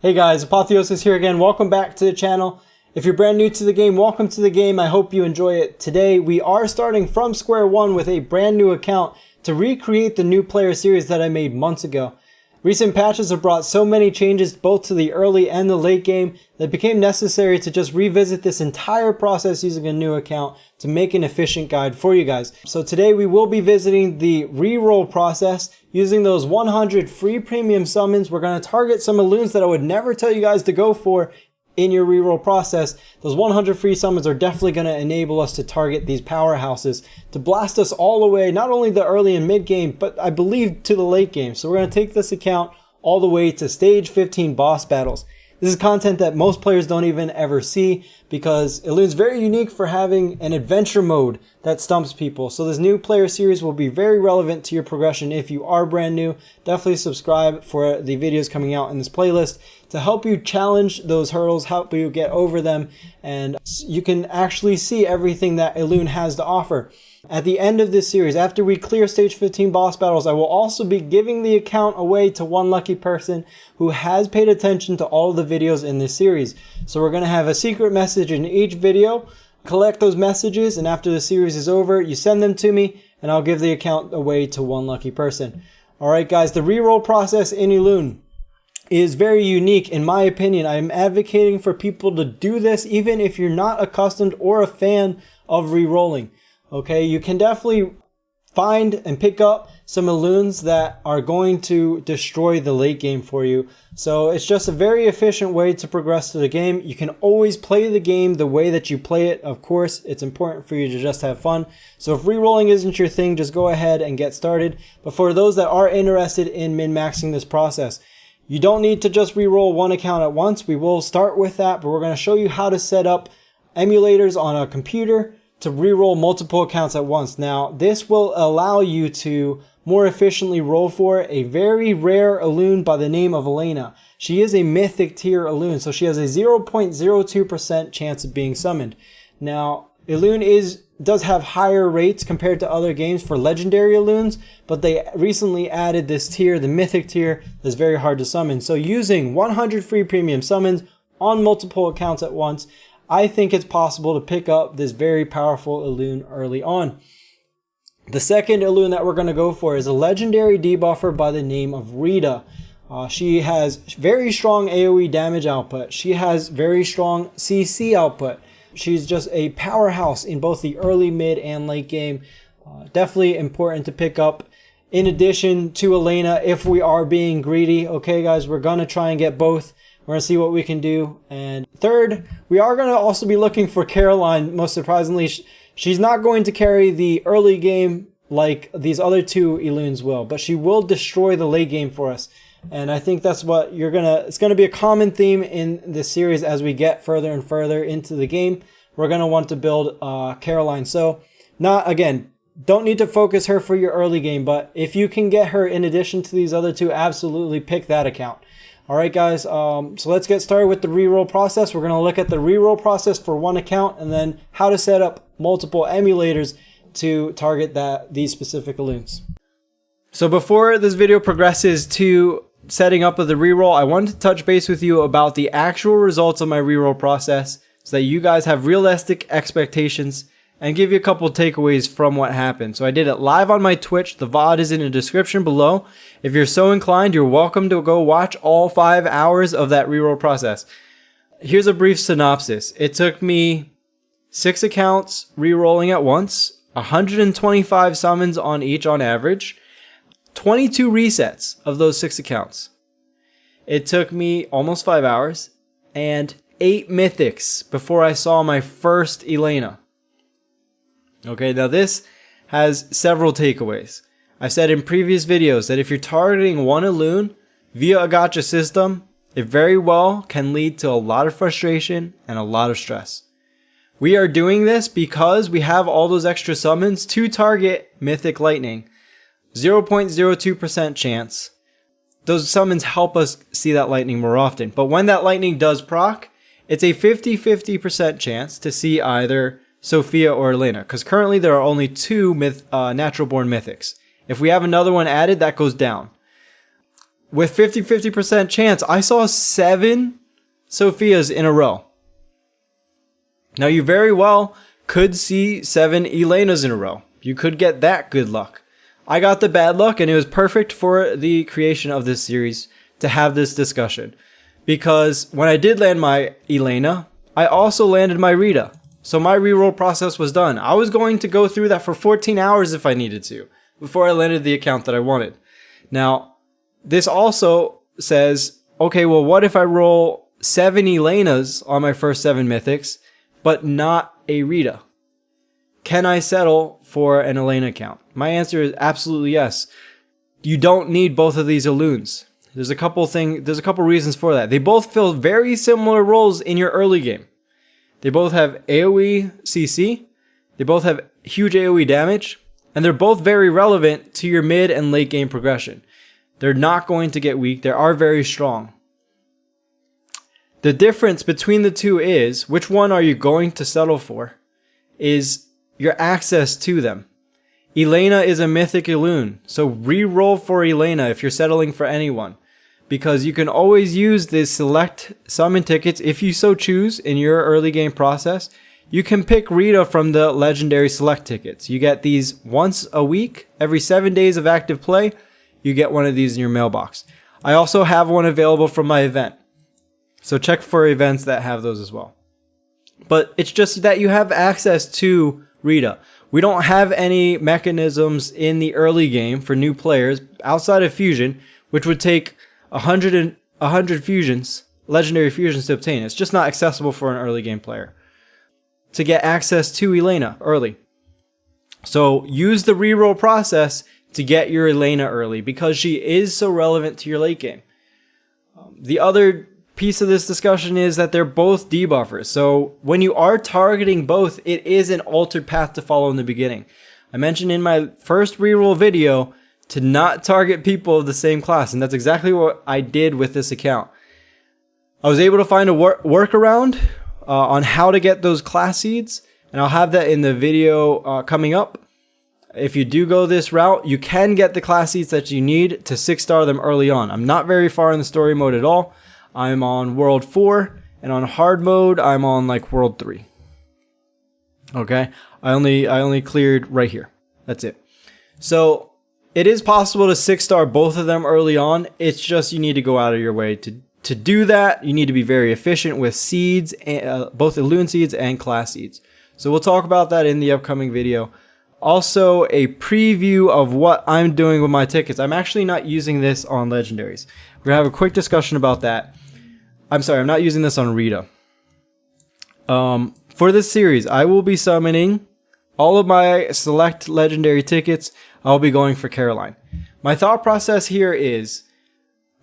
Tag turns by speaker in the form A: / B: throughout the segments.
A: Hey guys, Apotheosis here again. Welcome back to the channel. If you're brand new to the game, welcome to the game. I hope you enjoy it. Today, we are starting from square one with a brand new account to recreate the new player series that I made months ago. Recent patches have brought so many changes both to the early and the late game that it became necessary to just revisit this entire process using a new account to make an efficient guide for you guys. So today we will be visiting the reroll process using those 100 free premium summons. We're going to target some Elunes that I would never tell you guys to go for in your reroll process. Those 100 free summons are definitely going to enable us to target these powerhouses to blast us all the way, not only the early and mid game, but I believe to the late game. So we're going to take this account all the way to stage 15 boss battles. This is content that most players don't even ever see because Elune's very unique for having an adventure mode that stumps people. So this new player series will be very relevant to your progression if you are brand new. Definitely subscribe for the videos coming out in this playlist to help you challenge those hurdles, help you get over them, and you can actually see everything that Elune has to offer. At the end of this series, after we clear stage 15 boss battles, I will also be giving the account away to one lucky person who has paid attention to all of the videos in this series. So we're going to have a secret message in each video. Collect those messages, and after the series is over, you send them to me, and I'll give the account away to one lucky person. Alright guys, the reroll process in Elune is very unique in my opinion. I am advocating for people to do this even if you're not accustomed or a fan of rerolling. Okay, you can definitely find and pick up some Elunes that are going to destroy the late game for you. So it's just a very efficient way to progress through the game. You can always play the game the way that you play it. Of course, it's important for you to just have fun. So if rerolling isn't your thing, just go ahead and get started. But for those that are interested in min-maxing this process, you don't need to just reroll one account at once. We will start with that, but we're going to show you how to set up emulators on a computer to reroll multiple accounts at once. Now, this will allow you to more efficiently roll for a very rare Elune by the name of Elena. She is a mythic tier Elune, so she has a 0.02% chance of being summoned. Now, Elune does have higher rates compared to other games for legendary Elunes, but they recently added this tier, the mythic tier, that's very hard to summon. So using 100 free premium summons on multiple accounts at once, I think it's possible to pick up this very powerful Elune early on. The second Elune that we're going to go for is a legendary debuffer by the name of Reda. She has very strong AoE damage output. She has very strong CC output. She's just a powerhouse in both the early, mid, and late game. Definitely important to pick up. In addition to Elena, if we are being greedy, okay guys, we're going to try and get both. We're going to see what we can do. And third, we are going to also be looking for Caroline. Most surprisingly, she's not going to carry the early game like these other two Elunes will, but she will destroy the late game for us. And I think that's what it's going to be a common theme in this series as we get further and further into the game. We're going to want to build Caroline. So don't need to focus her for your early game, but if you can get her in addition to these other two, absolutely pick that account. Alright guys, so let's get started with the reroll process. We're going to look at the reroll process for one account and then how to set up multiple emulators to target these specific Elunes. So before this video progresses to setting up of the reroll, I wanted to touch base with you about the actual results of my reroll process so that you guys have realistic expectations and give you a couple takeaways from what happened. So I did it live on my Twitch. The VOD is in the description below. If you're so inclined, you're welcome to go watch all 5 hours of that reroll process. Here's a brief synopsis. It took me 6 accounts rerolling at once, 125 summons on each on average, 22 resets of those 6 accounts. It took me almost 5 hours and 8 mythics before I saw my first Elena. Okay, now this has several takeaways. I've said in previous videos that if you're targeting one Elune via a gacha system, it very well can lead to a lot of frustration and a lot of stress. We are doing this because we have all those extra summons to target Mythic Lightning. 0.02% chance. Those summons help us see that lightning more often. But when that lightning does proc, it's a 50-50% chance to see either Sophia or Elena, because currently there are only 2 natural born mythics. If we have another one added, that goes down. with 50-50% chance, I saw 7 Sophias in a row. Now you very well could see 7 Elenas in a row. You could get that good luck. I got the bad luck, and it was perfect for the creation of this series to have this discussion. Because when I did land my Elena, I also landed my Reda. So my reroll process was done. I was going to go through that for 14 hours if I needed to, before I landed the account that I wanted. Now, this also says, okay, well, what if I roll 7 Elenas on my first 7 mythics, but not a Reda? Can I settle for an Elena account? My answer is absolutely yes. You don't need both of these Elunes. There's a couple reasons for that. They both fill very similar roles in your early game. They both have AoE CC. They both have huge AoE damage, and they're both very relevant to your mid and late game progression. They're not going to get weak. They are very strong. The difference between the two is, which one are you going to settle for, is your access to them. Elena is a mythic Elune, so re-roll for Elena if you're settling for anyone, because you can always use the select summon tickets if you so choose in your early game process. You can pick Reda from the legendary select tickets. You get these once a week, every 7 days of active play, you get one of these in your mailbox. I also have one available from my event, so check for events that have those as well. But it's just that you have access to Reda. We don't have any mechanisms in the early game for new players outside of Fusion, which would take 100 fusions, legendary fusions to obtain. It's just not accessible for an early game player to get access to Elena early. So use the reroll process to get your Elena early because she is so relevant to your late game. The other piece of this discussion is that they're both debuffers. So when you are targeting both, it is an altered path to follow in the beginning. I mentioned in my first reroll video to not target people of the same class, and that's exactly what I did with this account. I was able to find a workaround on how to get those class seeds, and I'll have that in the video coming up. If you do go this route, you can get the class seeds that you need to 6-star them early on. I'm not very far in the story mode at all. I'm on World 4, and on hard mode, I'm on like World 3. Okay? I only cleared right here. That's it. So, it is possible to 6-star both of them early on. It's just you need to go out of your way to do that. You need to be very efficient with seeds, both Elune seeds and class seeds. So we'll talk about that in the upcoming video. Also, a preview of what I'm doing with my tickets. I'm actually not using this on legendaries. We're going to have a quick discussion about that. I'm sorry, I'm not using this on Reda. For this series, I will be summoning all of my select legendary tickets. I'll be going for Caroline. My thought process here is,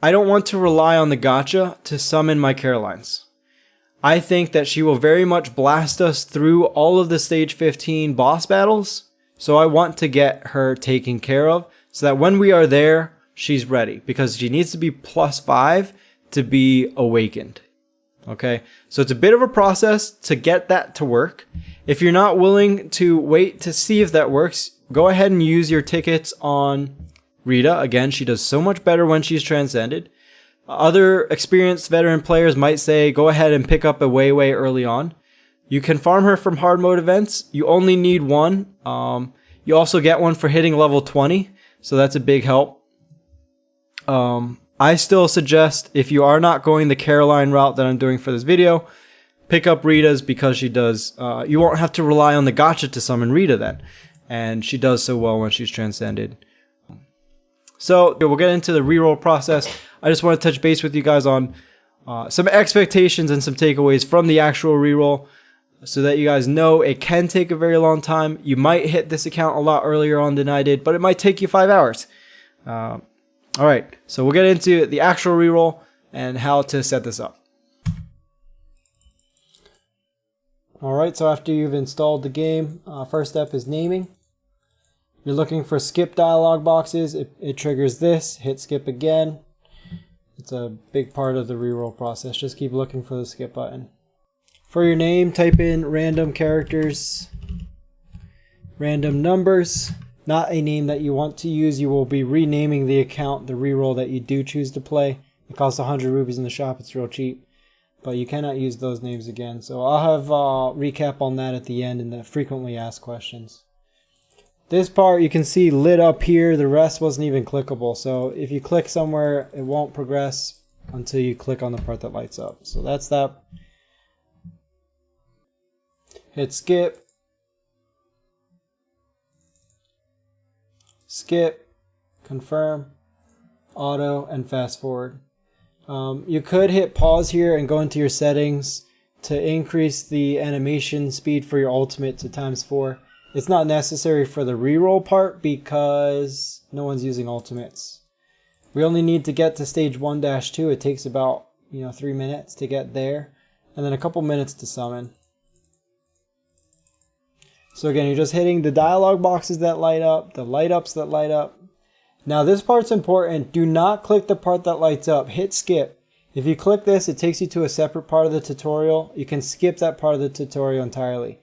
A: I don't want to rely on the gacha to summon my Carolines. I think that she will very much blast us through all of the stage 15 boss battles, so I want to get her taken care of, so that when we are there, she's ready, because she needs to be +5 to be awakened. Okay, so it's a bit of a process to get that to work. If you're not willing to wait to see if that works, go ahead and use your tickets on Reda. Again, she does so much better when she's transcended. Other experienced veteran players might say, go ahead and pick up a way early on. You can farm her from hard mode events. You only need one. You also get one for hitting level 20, so that's a big help. I still suggest, if you are not going the Caroline route that I'm doing for this video, pick up Reda's, because she does, you won't have to rely on the gacha to summon Reda then. And she does so well when she's transcended. So we'll get into the reroll process. I just want to touch base with you guys on some expectations and some takeaways from the actual reroll, so that you guys know it can take a very long time. You might hit this account a lot earlier on than I did, but it might take you 5 hours. Alright, so we'll get into the actual reroll and how to set this up. Alright, so after you've installed the game, first step is naming. You're looking for skip dialog boxes. It triggers this. Hit skip again. It's a big part of the reroll process. Just keep looking for the skip button. For your name, type in random characters, random numbers, not a name that you want to use. You will be renaming the account, the reroll that you do choose to play. It costs 100 rupees in the shop. It's real cheap. But you cannot use those names again. So I'll have a recap on that at the end in the frequently asked questions. This part you can see lit up here. The rest wasn't even clickable. So if you click somewhere, it won't progress until you click on the part that lights up. So that's that. Hit skip. Skip, confirm, auto, and fast forward. You could hit pause here and go into your settings to increase the animation speed for your ultimate to ×4. It's not necessary for the reroll part because no one's using ultimates. We only need to get to stage 1-2. It takes about 3 minutes to get there, and then a couple minutes to summon. So again, you're just hitting the dialog boxes that light up, the light ups that light up. Now this part's important. Do not click the part that lights up. Hit skip. If you click this, it takes you to a separate part of the tutorial. You can skip that part of the tutorial entirely.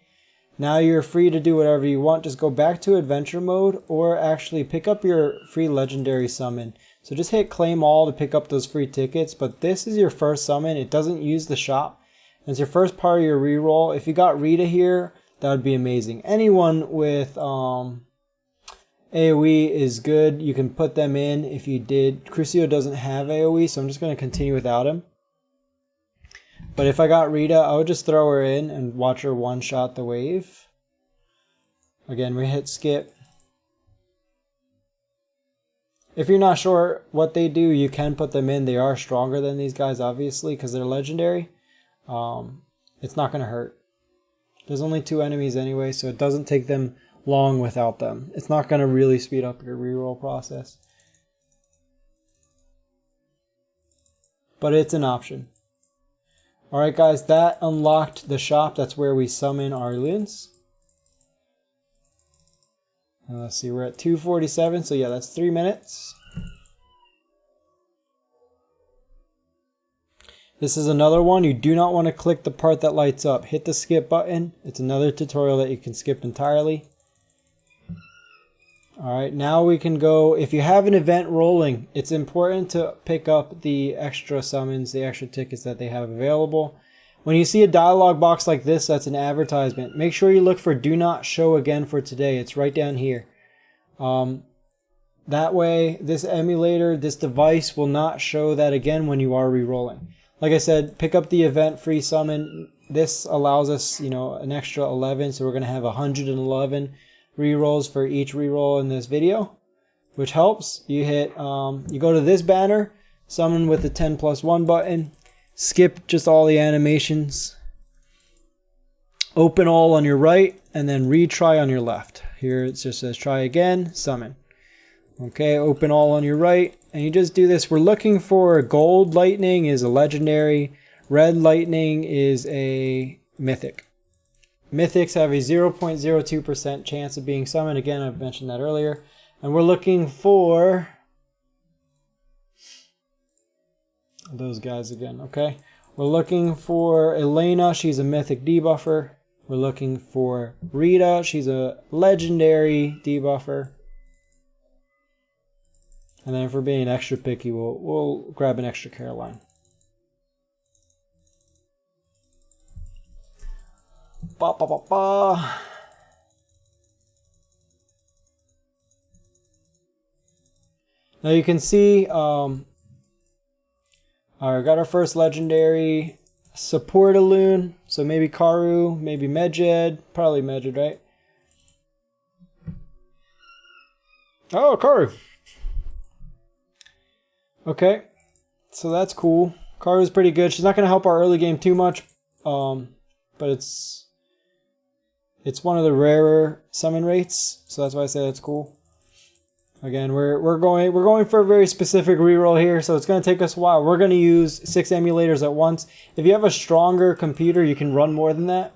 A: Now you're free to do whatever you want. Just go back to adventure mode or actually pick up your free legendary summon. So just hit claim all to pick up those free tickets. But this is your first summon. It doesn't use the shop. It's your first part of your reroll. If you got Reda here, that would be amazing. Anyone with AoE is good. You can put them in if you did. Crucio doesn't have AoE, so I'm just going to continue without him. But if I got Reda, I would just throw her in and watch her one-shot the wave. Again, we hit skip. If you're not sure what they do, you can put them in. They are stronger than these guys, obviously, because they're legendary. It's not going to hurt. There's only 2 enemies anyway, so it doesn't take them long without them. It's not going to really speed up your reroll process. But it's an option. Alright guys, that unlocked the shop. That's where we summon our Elunes. Let's see, we're at 2:47, so yeah, that's 3 minutes. This is another one. You do not want to click the part that lights up. Hit the skip button. It's another tutorial that you can skip entirely. Alright, now we can go. If you have an event rolling, it's important to pick up the extra summons, the extra tickets that they have available. When you see a dialog box like this, that's an advertisement. Make sure you look for do not show again for today. It's right down here. That way, this emulator, this device will not show that again when you are re-rolling. Like I said, pick up the event free summon. This allows us, an extra 11, so we're going to have 111 rerolls for each reroll in this video, which helps. You hit, you go to this banner, summon with the 10+1 button, skip just all the animations, open all on your right, and then retry on your left. Here it just says try again, summon. Okay, open all on your right, and you just do this. We're looking for gold lightning is a legendary, red lightning is a mythic. Mythics have a 0.02% chance of being summoned. Again, I've mentioned that earlier. And we're looking for those guys again, okay? We're looking for Elena, she's a mythic debuffer. We're looking for Reda, she's a legendary debuffer. And then if we're being extra picky, we'll grab an extra Caroline. Ba, ba, ba, ba. Now you can see, alright, got our first legendary support Elune. So maybe Karu, maybe Medjed, probably Medjed, right? Oh, Karu. Okay, so that's cool. Karu's pretty good. She's not going to help our early game too much, but it's one of the rarer summon rates, so that's why I say that's cool. Again, we're going for a very specific reroll here, so it's going to take us a while. We're going to use 6 emulators at once. If you have a stronger computer, you can run more than that.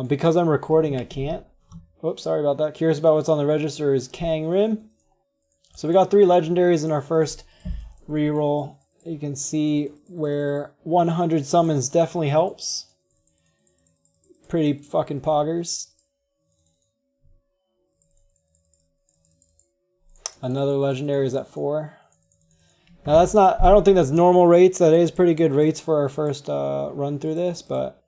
A: Because I'm recording, I can't. Oops, sorry about that. Curious about what's on the register is Kang Rim. So we got 3 legendaries in our first reroll. You can see where 100 summons definitely helps. Pretty fucking poggers. Another legendary is at 4. Now that's not, I don't think that's normal rates. That is pretty good rates for our first run through this, but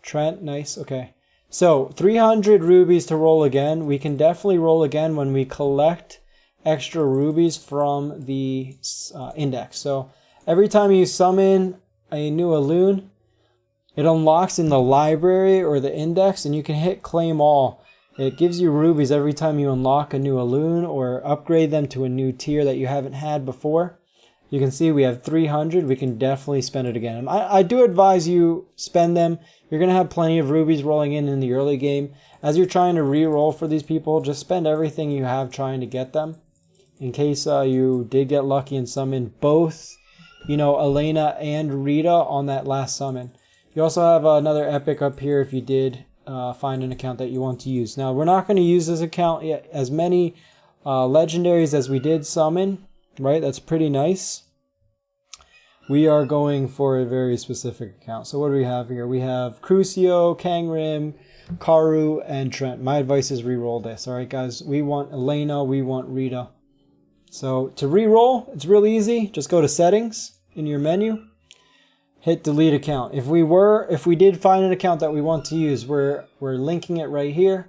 A: Trent, nice, okay. So 300 rubies to roll again. We can definitely roll again when we collect extra rubies from the index. So every time you summon a new Elune, it unlocks in the library or the index, and you can hit claim all. It gives you rubies every time you unlock a new Elune or upgrade them to a new tier that you haven't had before. You can see we have 300. We can definitely spend it again. I do advise you spend them. You're going to have plenty of rubies rolling in the early game. As you're trying to re-roll for these people, just spend everything you have trying to get them. In case you did get lucky and summon both, Elena and Reda on that last summon. You also have another epic up here if you did find an account that you want to use. Now, we're not going to use this account yet. As many legendaries as we did summon, right? That's pretty nice. We are going for a very specific account. So what do we have here? We have Crucio, Kangrim, Karu, and Trent. My advice is re-roll this. All right, guys. We want Elena. We want Reda. So to re-roll, it's real easy. Just go to Settings in your menu. Hit Delete Account. If we did find an account that we want to use, we're linking it right here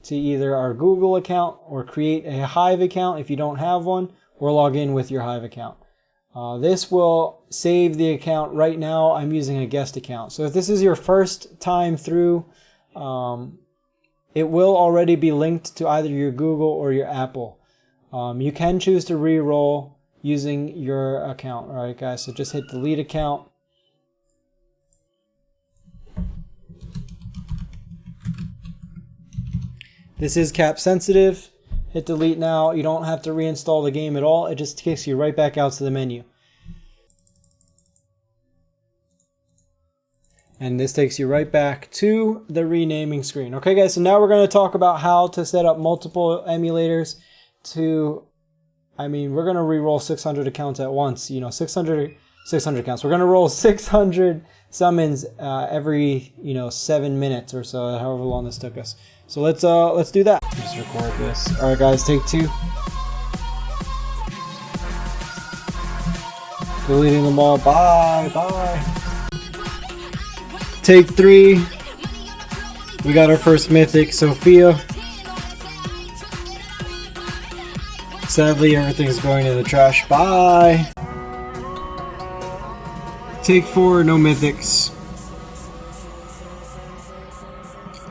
A: to either our Google account or create a Hive account if you don't have one, or log in with your Hive account. This will save the account. Right now, I'm using a guest account. So if this is your first time through, it will already be linked to either your Google or your Apple. You can choose to re-roll using your account. All right, guys, so just hit Delete Account. This is cap sensitive. Hit delete now. You don't have to reinstall the game at all. It just takes you right back out to the menu. And this takes you right back to the renaming screen. Okay, guys, so now we're going to talk about how to set up multiple emulators to, we're going to re-roll 600 accounts at once. 600 accounts. We're going to roll 600 summons every, 7 minutes or so, however long this took us. So let's do that. Just record this. All right, guys, take 2. Deleting them all. Bye. Take 3. We got our first mythic, Sophia. Sadly, everything's going in the trash. Bye. Take 4, no mythics.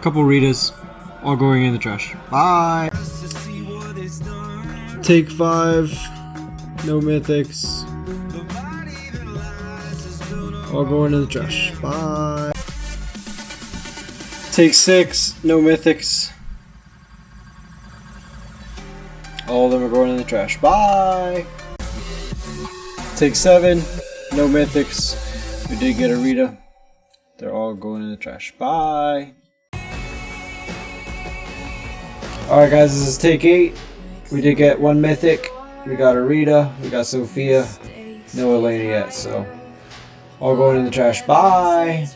A: Couple Redas, all going in the trash. Bye. Take 5, no mythics. All going in the trash. Bye. Take 6, no mythics. All of them are going in the trash. Bye. Take 7, no mythics. We did get a Reda. They're all going in the trash. Bye. Alright, guys, this is take 8. We did get 1 mythic. We got a Reda. We got Sophia. No Elena yet, so all going in the trash. Bye.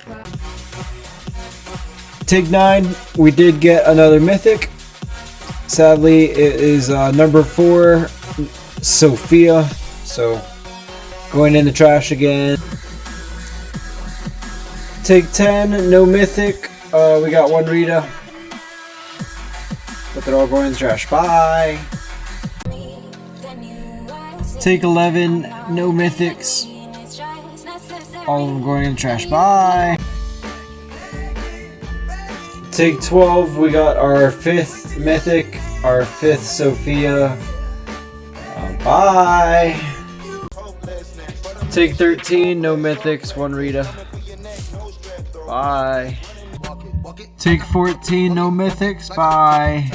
A: Take 9. We did get another mythic. Sadly, it is number 4, Sophia. So going in the trash again. Take 10, no mythic. We got 1 Reda. But they're all going in the trash. Bye. Take 11, no mythics. All of them going in the trash. Bye. Take 12, we got our 5th mythic, our 5th Sophia. Bye. Take 13, no mythics, 1 Reda. Bye. Take 14, no mythics. Bye.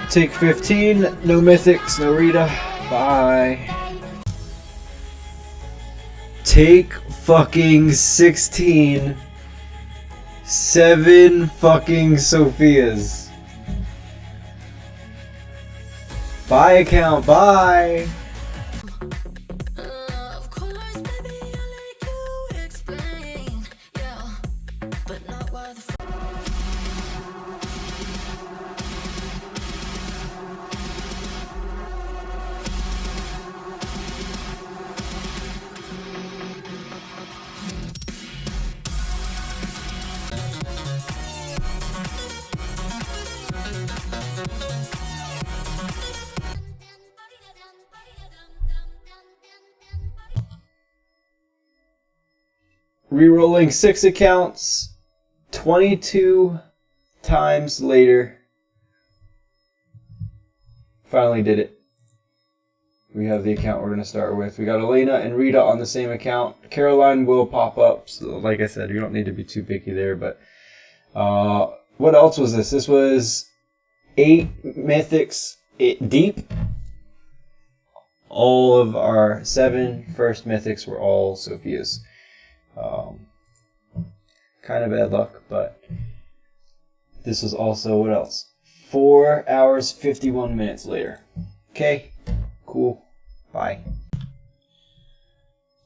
A: Take 15, no mythics, no Reda. Bye. Take fucking 16. 7 fucking Sophias. Bye account, bye. rerolling 6 accounts 22 times later. Finally did it. We have the account we're going to start with. We got Elena and Reda on the same account. Caroline will pop up. So like I said, you don't need to be too picky there. But what else was this? This was 8 mythics deep. All of our 7 first mythics were all Sophia's. Kind of bad luck, but this was also, what else? 4 hours, 51 minutes later. Okay, cool, bye.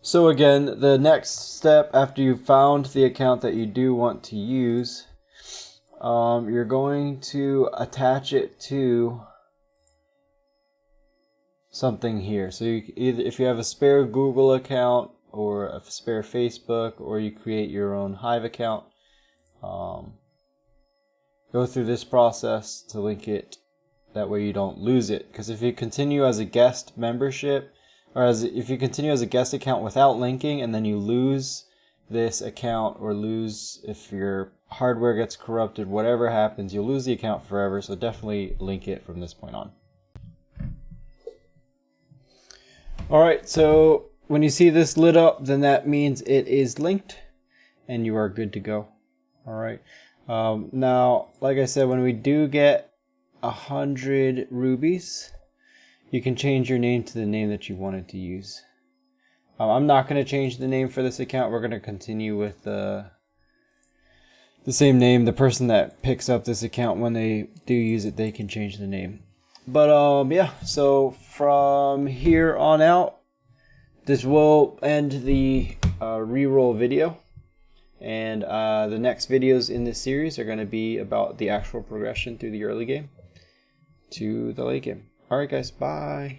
A: So again, the next step after you've found the account that you do want to use, you're going to attach it to something here. So you either, if you have a spare Google account or a spare Facebook, or you create your own Hive account, go through this process to link it. That way you don't lose it. Because if you continue as a guest membership, or if you continue as a guest account without linking, and then you lose this account, or lose if your hardware gets corrupted, whatever happens, you'll lose the account forever. So definitely link it from this point on. Alright, so when you see this lit up, then that means it is linked and you are good to go. Alright, now like I said, when we do get 100 rubies, you can change your name to the name that you wanted to use. I'm not going to change the name for this account. We're going to continue with the same name. The person that picks up this account, when they do use it, they can change the name. But yeah, so from here on out, this will end the reroll video. And the next videos in this series are going to be about the actual progression through the early game to the late game. Alright guys, bye.